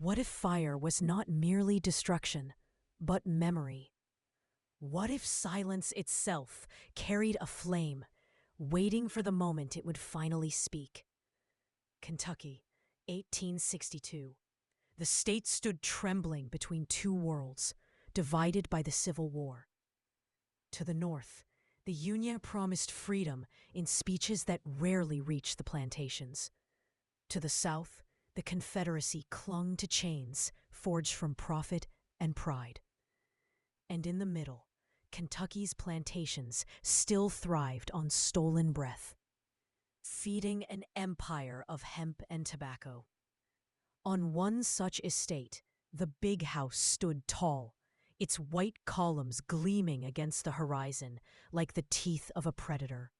What if fire was not merely destruction, but memory? What if silence itself carried a flame, waiting for the moment it would finally speak? Kentucky, 1862. The state stood trembling between two worlds, divided by the Civil War. To the north, the Union promised freedom in speeches that rarely reached the plantations. To the south, the Confederacy clung to chains forged from profit and pride. And in the middle, Kentucky's plantations still thrived on stolen breath, feeding an empire of hemp and tobacco. On one such estate, the Big House stood tall, its white columns gleaming against the horizon like the teeth of a predator.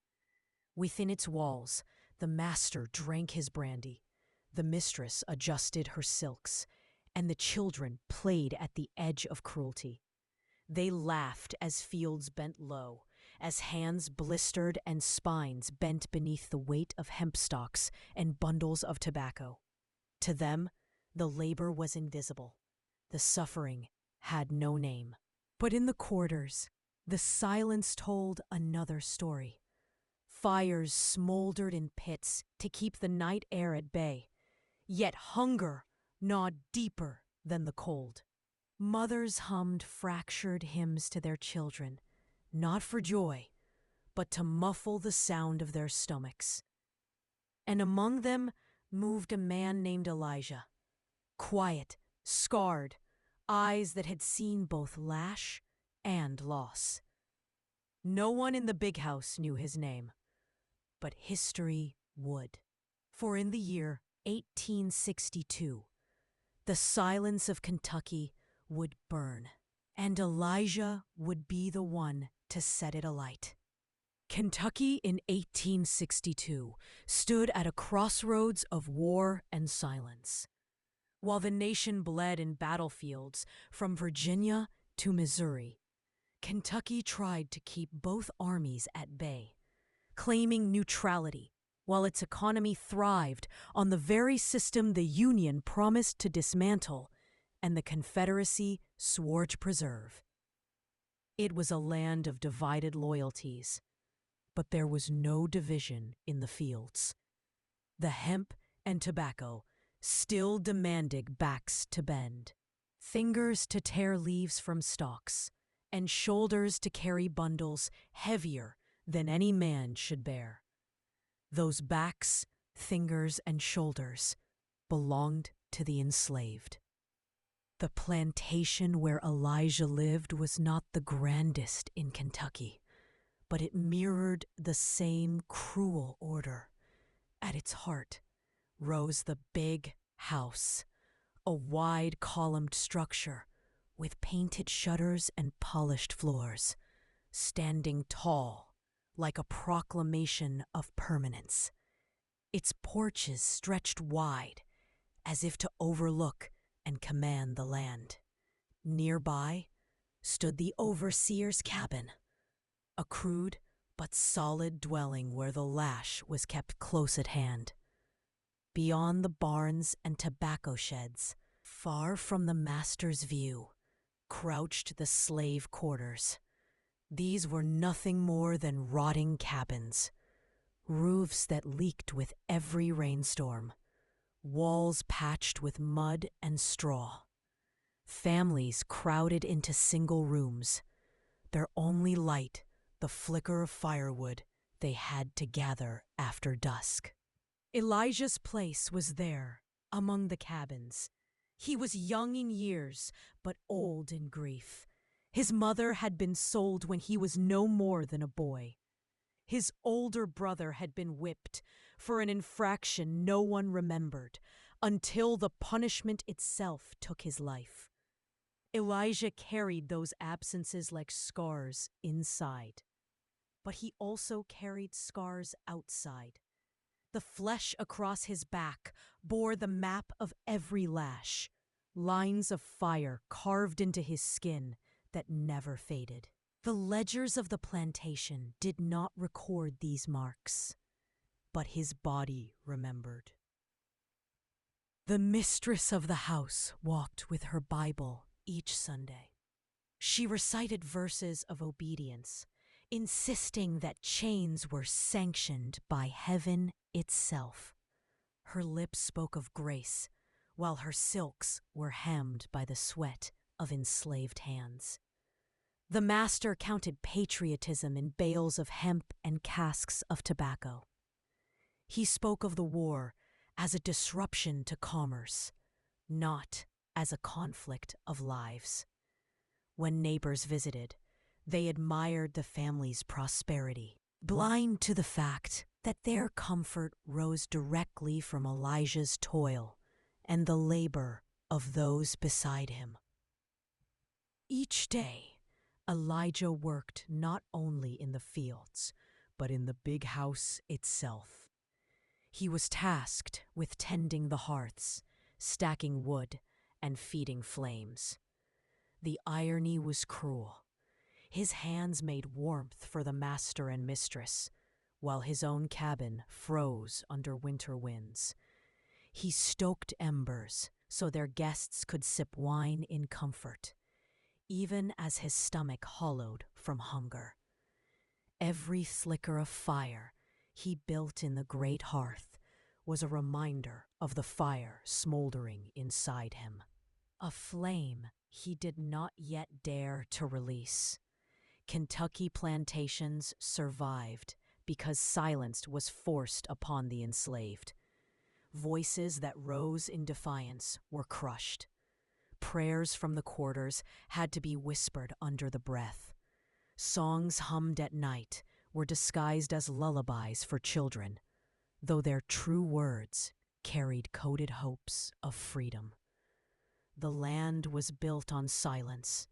Within its walls, the master drank his brandy, the mistress adjusted her silks, and the children played at the edge of cruelty. They laughed as fields bent low, as hands blistered and spines bent beneath the weight of hemp stalks and bundles of tobacco. To them, the labor was invisible. The suffering had no name. But in the quarters, the silence told another story. Fires smoldered in pits to keep the night air at bay, yet hunger gnawed deeper than the cold. Mothers hummed fractured hymns to their children, not for joy, but to muffle the sound of their stomachs. And among them moved a man named Elijah, quiet, scarred, eyes that had seen both lash and loss. No one in the Big House knew his name, but history would. For in the year 1862, the silence of Kentucky would burn, and Elijah would be the one to set it alight. Kentucky in 1862 stood at a crossroads of war and silence. While the nation bled in battlefields from Virginia to Missouri, Kentucky tried to keep both armies at bay, claiming neutrality while its economy thrived on the very system the Union promised to dismantle and the Confederacy swore to preserve. It was a land of divided loyalties, but there was no division in the fields. The hemp and tobacco still demanded backs to bend, fingers to tear leaves from stalks, and shoulders to carry bundles heavier than any man should bear. Those backs, fingers, and shoulders belonged to the enslaved. The plantation where Elijah lived was not the grandest in Kentucky, but it mirrored the same cruel order. At its heart rose the Big House, a wide columned structure with painted shutters and polished floors, standing tall like a proclamation of permanence. Its porches stretched wide as if to overlook and command the land. Nearby stood the overseer's cabin, a crude but solid dwelling where the lash was kept close at hand. Beyond the barns and tobacco sheds, far from the master's view, crouched the slave quarters. These were nothing more than rotting cabins, roofs that leaked with every rainstorm, walls patched with mud and straw. Families crowded into single rooms, their only light the flicker of firewood they had to gather after dusk. Elijah's place was there, among the cabins. He was young in years, but old in grief. His mother had been sold when he was no more than a boy. His older brother had been whipped for an infraction no one remembered until the punishment itself took his life. Elijah carried those absences like scars inside, but he also carried scars outside. The flesh across his back bore the map of every lash, lines of fire carved into his skin that never faded. The ledgers of the plantation did not record these marks, but his body remembered. The mistress of the house walked with her Bible each Sunday. She recited verses of obedience, insisting that chains were sanctioned by heaven itself. Her lips spoke of grace, while her silks were hemmed by the sweat of enslaved hands. The master counted patriotism in bales of hemp and casks of tobacco. He spoke of the war as a disruption to commerce, not as a conflict of lives. When neighbors visited, they admired the family's prosperity, blind to the fact that their comfort rose directly from Elijah's toil and the labor of those beside him. Each day, Elijah worked not only in the fields, but in the big house itself. He was tasked with tending the hearths, stacking wood, and feeding flames. The irony was cruel. His hands made warmth for the master and mistress, while his own cabin froze under winter winds. He stoked embers so their guests could sip wine in comfort, even as his stomach hollowed from hunger. Every flicker of fire he built in the great hearth was a reminder of the fire smoldering inside him, a flame he did not yet dare to release. Kentucky plantations survived because silence was forced upon the enslaved. Voices that rose in defiance were crushed. Prayers from the quarters had to be whispered under the breath. Songs hummed at night were disguised as lullabies for children, though their true words carried coded hopes of freedom. The land was built on silence,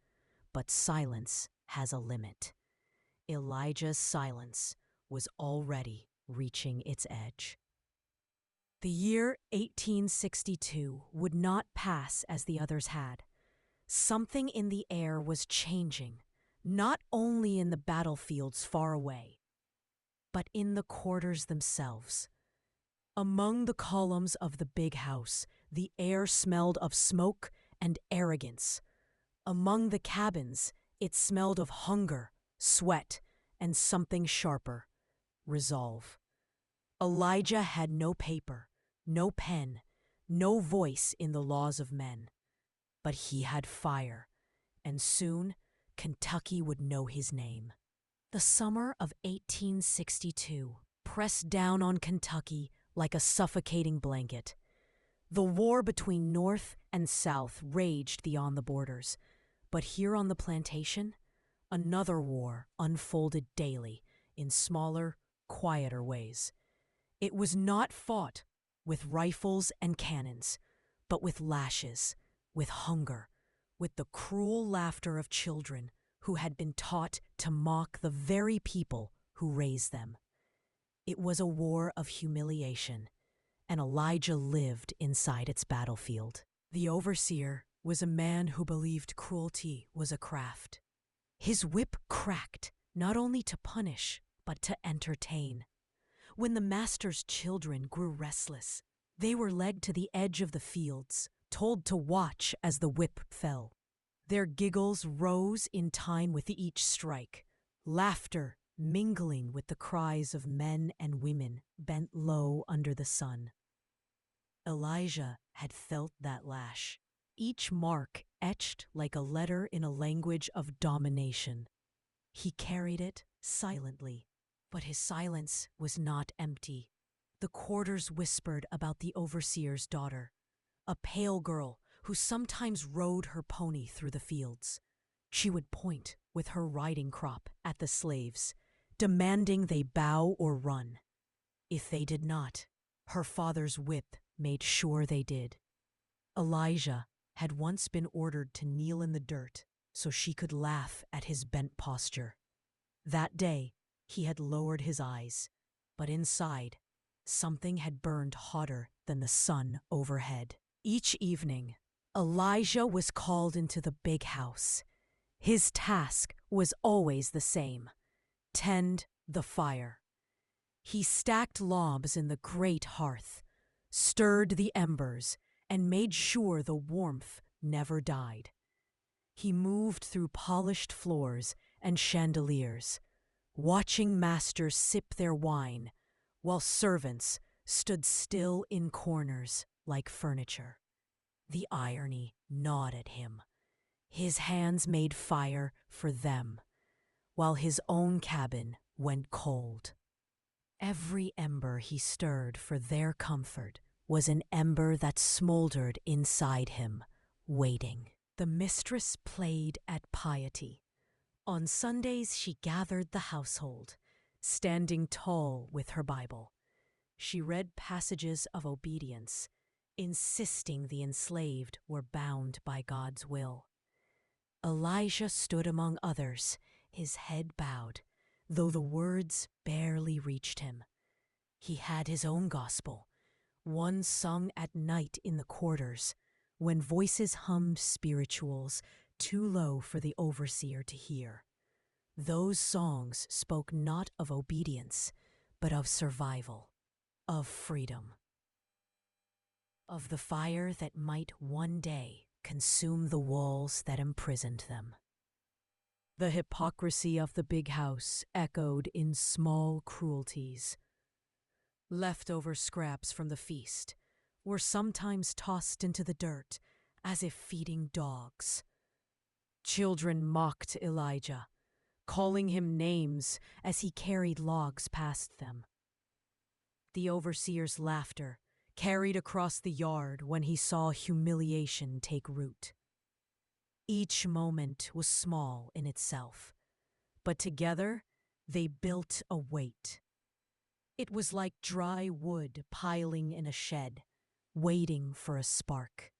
but silence has a limit. Elijah's silence was already reaching its edge. The year 1862 would not pass as the others had. Something in the air was changing, not only in the battlefields far away, but in the quarters themselves. Among the columns of the big house, the air smelled of smoke and arrogance. Among the cabins, it smelled of hunger, sweat, and something sharper: resolve. Elijah had no paper, no pen, no voice in the laws of men. But he had fire, and soon Kentucky would know his name. The summer of 1862 pressed down on Kentucky like a suffocating blanket. The war between North and South raged beyond the borders, but here on the plantation, another war unfolded daily in smaller, quieter ways. It was not fought with rifles and cannons, but with lashes, with hunger, with the cruel laughter of children who had been taught to mock the very people who raised them. It was a war of humiliation, and Elijah lived inside its battlefield. The overseer was a man who believed cruelty was a craft. His whip cracked, not only to punish, but to entertain. When the master's children grew restless, they were led to the edge of the fields, told to watch as the whip fell. Their giggles rose in time with each strike, laughter mingling with the cries of men and women bent low under the sun. Elijah had felt that lash, each mark etched like a letter in a language of domination. He carried it silently, but his silence was not empty. The quarters whispered about the overseer's daughter, a pale girl who sometimes rode her pony through the fields. She would point with her riding crop at the slaves, demanding they bow or run. If they did not, her father's whip made sure they did. Elijah had once been ordered to kneel in the dirt so she could laugh at his bent posture. That day, he had lowered his eyes, but inside, something had burned hotter than the sun overhead. Each evening, Elijah was called into the big house. His task was always the same: tend the fire. He stacked logs in the great hearth, stirred the embers, and made sure the warmth never died. He moved through polished floors and chandeliers, watching masters sip their wine, while servants stood still in corners like furniture. The irony gnawed at him. His hands made fire for them, while his own cabin went cold. Every ember he stirred for their comfort was an ember that smoldered inside him, waiting. The mistress played at piety. On Sundays she gathered the household, standing tall with her Bible. She read passages of obedience, insisting the enslaved were bound by God's will. Elijah stood among others, his head bowed, though the words barely reached him. He had his own gospel, one sung at night in the quarters, when voices hummed spirituals too low for the overseer to hear. Those songs spoke not of obedience, but of survival, of freedom, of the fire that might one day consume the walls that imprisoned them. The hypocrisy of the big house echoed in small cruelties. Leftover scraps from the feast were sometimes tossed into the dirt as if feeding dogs. Children mocked Elijah, calling him names as he carried logs past them. The overseer's laughter carried across the yard when he saw humiliation take root. Each moment was small in itself, but together they built a weight. It was like dry wood piling in a shed, waiting for a spark.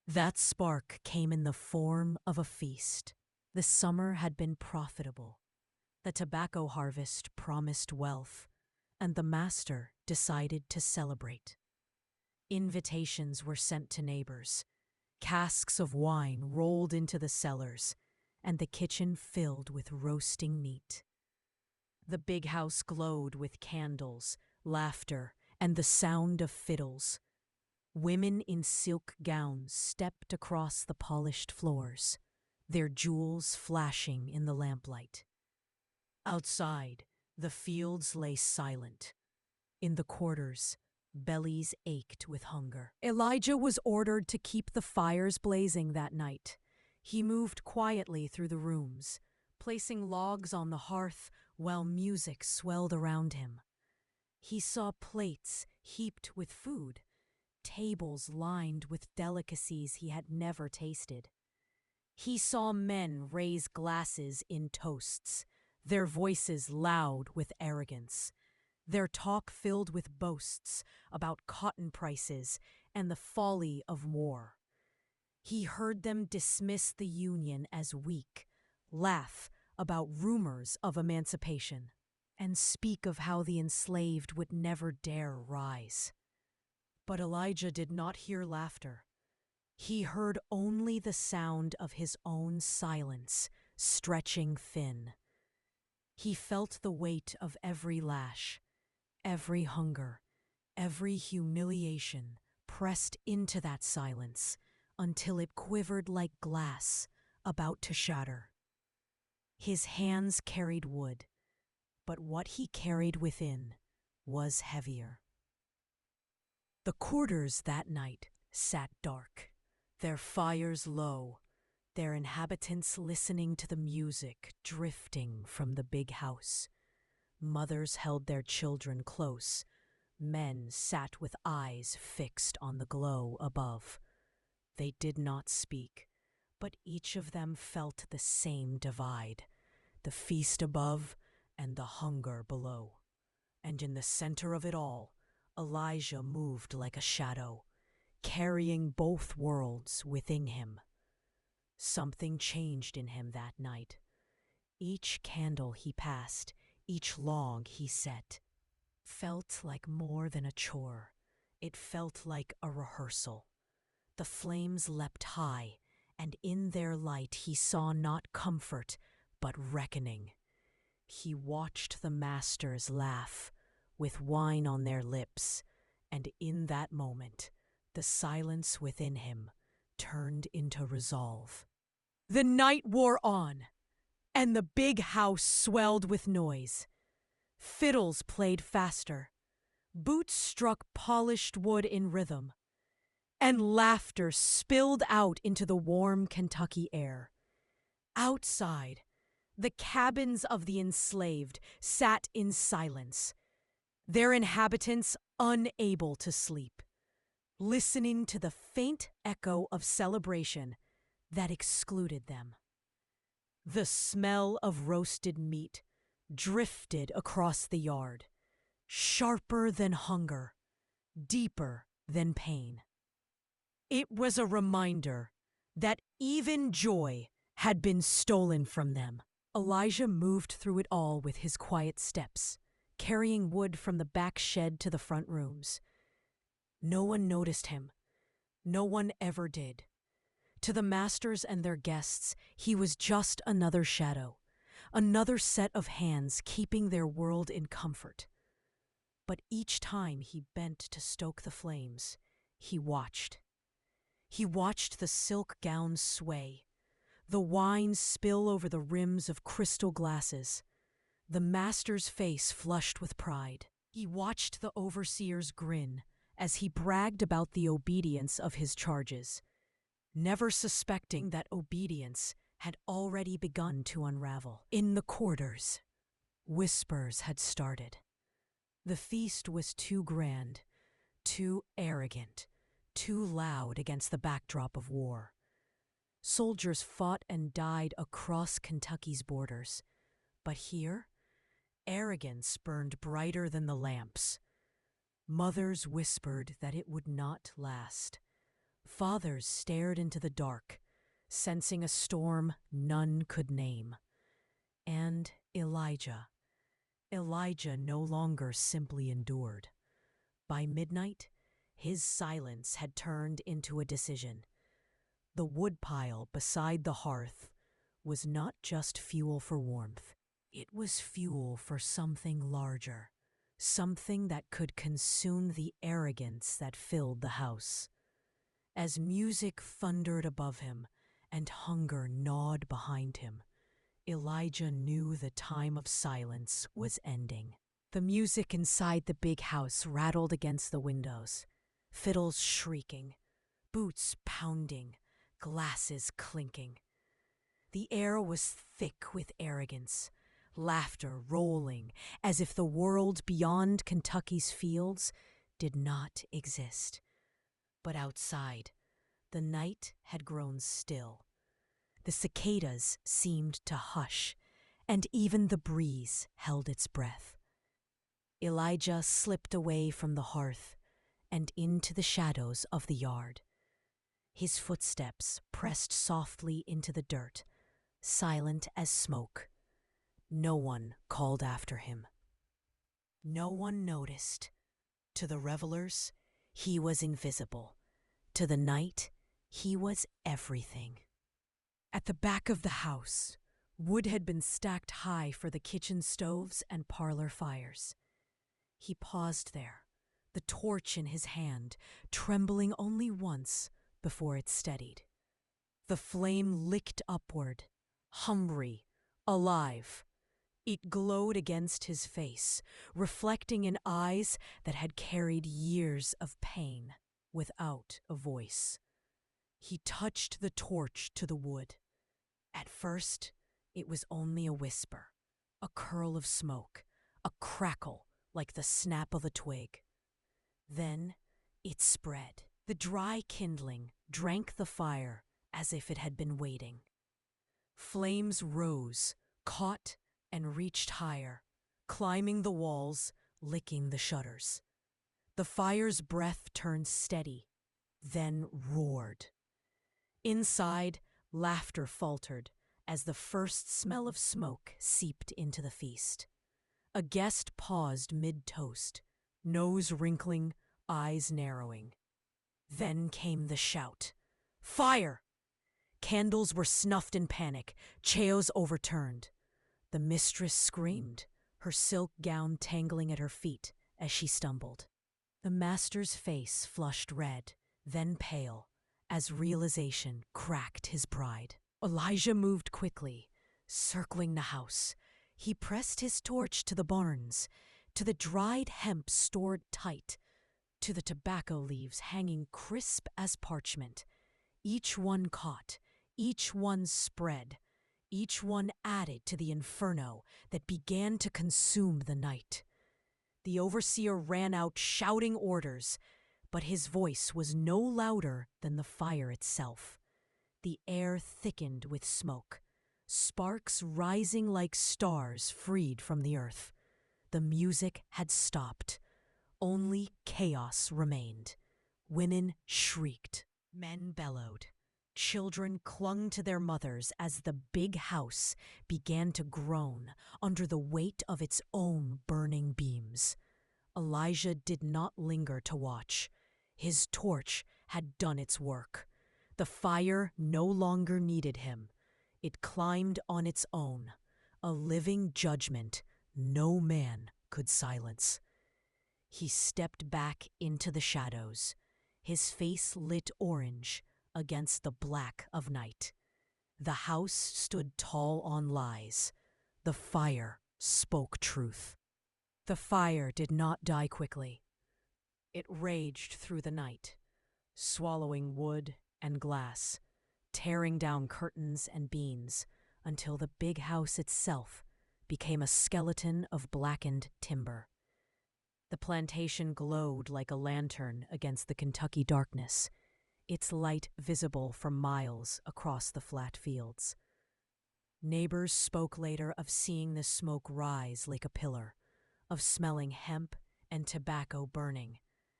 That spark came in the form of a feast. The summer had been profitable. The tobacco harvest promised wealth, and the master decided to celebrate. Invitations were sent to neighbors. Casks of wine rolled into the cellars, and the kitchen filled with roasting meat. The big house glowed with candles, laughter, and the sound of fiddles. Women in silk gowns stepped across the polished floors, their jewels flashing in the lamplight. Outside, the fields lay silent. In the quarters, bellies ached with hunger. Elijah was ordered to keep the fires blazing that night. He moved quietly through the rooms, placing logs on the hearth while music swelled around him. He saw plates heaped with food, tables lined with delicacies he had never tasted. He saw men raise glasses in toasts, their voices loud with arrogance, their talk filled with boasts about cotton prices and the folly of war. He heard them dismiss the Union as weak, laugh about rumors of emancipation, and speak of how the enslaved would never dare rise. But Elijah did not hear laughter. He heard only the sound of his own silence stretching thin. He felt the weight of every lash, every hunger, every humiliation pressed into that silence until it quivered like glass about to shatter. His hands carried wood, but what he carried within was heavier. The quarters that night sat dark, their fires low, their inhabitants listening to the music drifting from the big house. Mothers held their children close. Men sat with eyes fixed on the glow above. They did not speak, but each of them felt the same divide, the feast above and the hunger below. And in the center of it all, Elijah moved like a shadow, carrying both worlds within him. Something changed in him that night. Each candle he passed, each log he set, felt like more than a chore. It felt like a rehearsal. The flames leapt high, and in their light he saw not comfort, but reckoning. He watched the masters laugh, with wine on their lips, and in that moment, The silence within him turned into resolve. The night wore on, and the big house swelled with noise. Fiddles played faster, boots struck polished wood in rhythm, and laughter spilled out into the warm Kentucky air. Outside, the cabins of the enslaved sat in silence, their inhabitants unable to sleep, listening to the faint echo of celebration that excluded them. The smell of roasted meat drifted across the yard, sharper than hunger, deeper than pain. It was a reminder that even joy had been stolen from them. Elijah moved through it all with his quiet steps, carrying wood from the back shed to the front rooms. No one noticed him. No one ever did. To the masters and their guests, he was just another shadow, another set of hands keeping their world in comfort. But each time he bent to stoke the flames, he watched. He watched the silk gowns sway, the wine spill over the rims of crystal glasses, the master's face flushed with pride. He watched the overseer's grin as he bragged about the obedience of his charges, never suspecting that obedience had already begun to unravel. In the quarters, whispers had started. The feast was too grand, too arrogant, too loud against the backdrop of war. Soldiers fought and died across Kentucky's borders, but here, arrogance burned brighter than the lamps. Mothers whispered that it would not last. Fathers stared into the dark, sensing a storm none could name. And Elijah no longer simply endured. By midnight, his silence had turned into a decision. The woodpile beside the hearth was not just fuel for warmth. It was fuel for something larger, something that could consume the arrogance that filled the house. As music thundered above him and hunger gnawed behind him, Elijah knew the time of silence was ending. The music inside the big house rattled against the windows, fiddles shrieking, boots pounding, glasses clinking. The air was thick with arrogance, laughter rolling as if the world beyond Kentucky's fields did not exist. But outside, the night had grown still. The cicadas seemed to hush, and even the breeze held its breath. Elijah slipped away from the hearth and into the shadows of the yard. His footsteps pressed softly into the dirt, silent as smoke. No one called after him. No one noticed. To the revelers, he was invisible. To the night, he was everything. At the back of the house, wood had been stacked high for the kitchen stoves and parlor fires. He paused there, the torch in his hand, trembling only once before it steadied. The flame licked upward, hungry, alive. It glowed against his face, reflecting in eyes that had carried years of pain without a voice. He touched the torch to the wood. At first, it was only a whisper, a curl of smoke, a crackle like the snap of a twig. Then it spread. The dry kindling drank the fire as if it had been waiting. Flames rose, caught, and reached higher, climbing the walls, licking the shutters. The fire's breath turned steady, then roared. Inside, laughter faltered as the first smell of smoke seeped into the feast. A guest paused mid-toast, nose wrinkling, eyes narrowing. Then came the shout. Fire! Candles were snuffed in panic, cheos overturned. The mistress screamed, her silk gown tangling at her feet as she stumbled. The master's face flushed red, then pale, as realization cracked his pride. Elijah moved quickly, circling the house. He pressed his torch to the barns, to the dried hemp stored tight, to the tobacco leaves hanging crisp as parchment. Each one caught, each one spread, each one added to the inferno that began to consume the night. The overseer ran out shouting orders, but his voice was no louder than the fire itself. The air thickened with smoke, sparks rising like stars freed from the earth. The music had stopped. Only chaos remained. Women shrieked. Men bellowed. Children clung to their mothers as the big house began to groan under the weight of its own burning beams. Elijah did not linger to watch. His torch had done its work. The fire no longer needed him. It climbed on its own, a living judgment no man could silence. He stepped back into the shadows, his face lit orange against the black of night. The house stood tall on lies. The fire spoke truth. The fire did not die quickly. It raged through the night, swallowing wood and glass, tearing down curtains and beams until the big house itself became a skeleton of blackened timber. The plantation glowed like a lantern against the Kentucky darkness, its light visible for miles across the flat fields. Neighbors spoke later of seeing the smoke rise like a pillar, of smelling hemp and tobacco burning,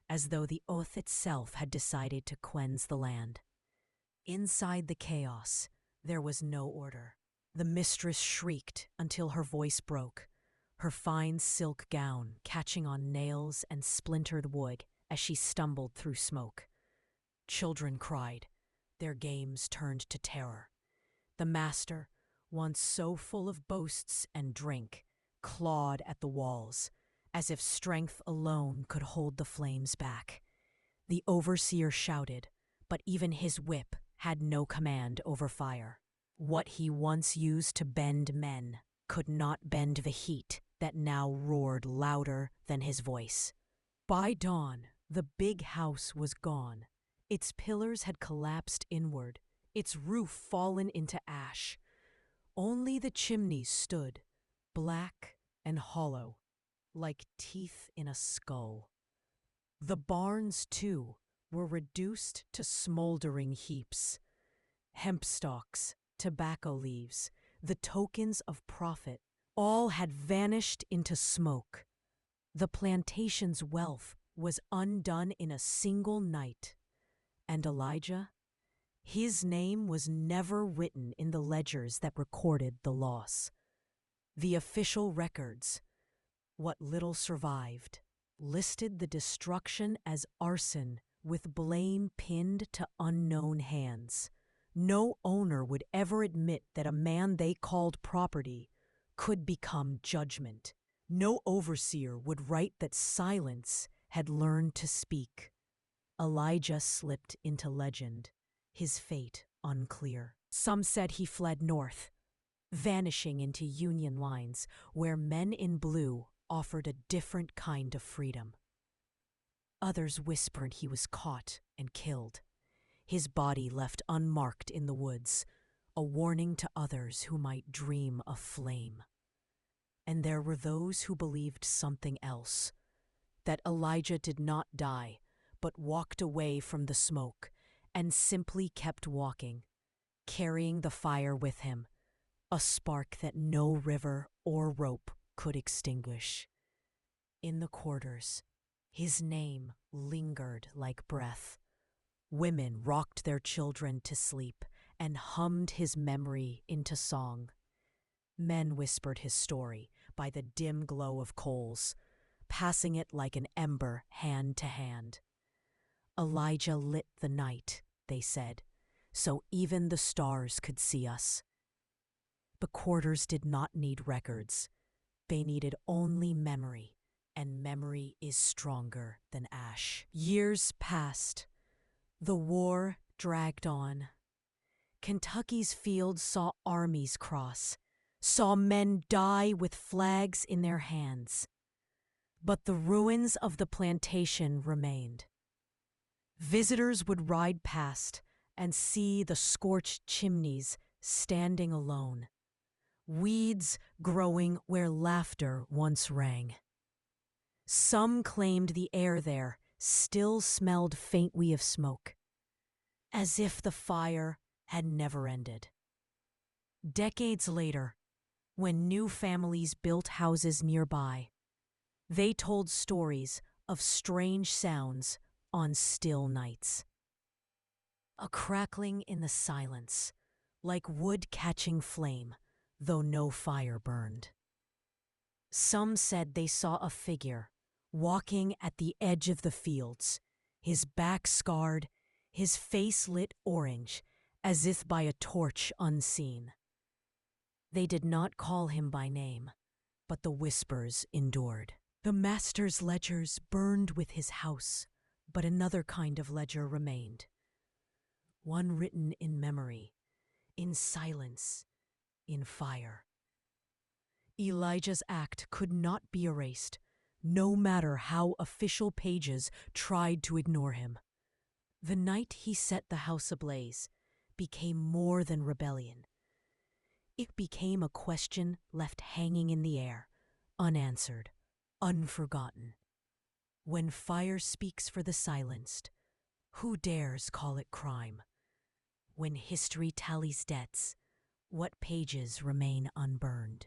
as though the oath itself had decided to cleanse the land. Inside the chaos, there was no order. The mistress shrieked until her voice broke, her fine silk gown catching on nails and splintered wood as she stumbled through smoke. Children cried. Their games turned to terror. The master, once so full of boasts and drink, clawed at the walls, as if strength alone could hold the flames back. The overseer shouted, but even his whip had no command over fire. What he once used to bend men could not bend the heat that now roared louder than his voice. By dawn, the big house was gone. Its pillars had collapsed inward, its roof fallen into ash. Only the chimneys stood, black and hollow, like teeth in a skull. The barns, too, were reduced to smoldering heaps. Hemp stalks, tobacco leaves, the tokens of profit, all had vanished into smoke. The plantation's wealth was undone in a single night. And Elijah? His name was never written in the ledgers that recorded the loss. The official records, what little survived, listed the destruction as arson with blame pinned to unknown hands. No owner would ever admit that a man they called property could become judgment. No overseer would write that silence had learned to speak. Elijah slipped into legend, his fate unclear. Some said he fled north, vanishing into Union lines where men in blue offered a different kind of freedom. Others whispered he was caught and killed, his body left unmarked in the woods, a warning to others who might dream of flame. And there were those who believed something else, that Elijah did not die, but walked away from the smoke and simply kept walking, carrying the fire with him, a spark that no river or rope could extinguish. In the quarters, his name lingered like breath. Women rocked their children to sleep and hummed his memory into song. Men whispered his story by the dim glow of coals, passing it like an ember hand to hand. Elijah lit the night, they said, so even the stars could see us. The quarters did not need records. They needed only memory, and memory is stronger than ash. Years passed. The war dragged on. Kentucky's fields saw armies cross, saw men die with flags in their hands. But the ruins of the plantation remained. Visitors would ride past and see the scorched chimneys standing alone, weeds growing where laughter once rang. Some claimed the air there still smelled faintly of smoke, as if the fire had never ended. Decades later, when new families built houses nearby, they told stories of strange sounds on still nights. A crackling in the silence, like wood catching flame, though no fire burned. Some said they saw a figure walking at the edge of the fields, his back scarred, his face lit orange, as if by a torch unseen. They did not call him by name, but the whispers endured. The master's ledgers burned with his house, but another kind of ledger remained. One written in memory, in silence, in fire. Elijah's act could not be erased, no matter how official pages tried to ignore him. The night he set the house ablaze became more than rebellion. It became a question left hanging in the air, unanswered, unforgotten. When fire speaks for the silenced, who dares call it crime? When history tallies debts, what pages remain unburned?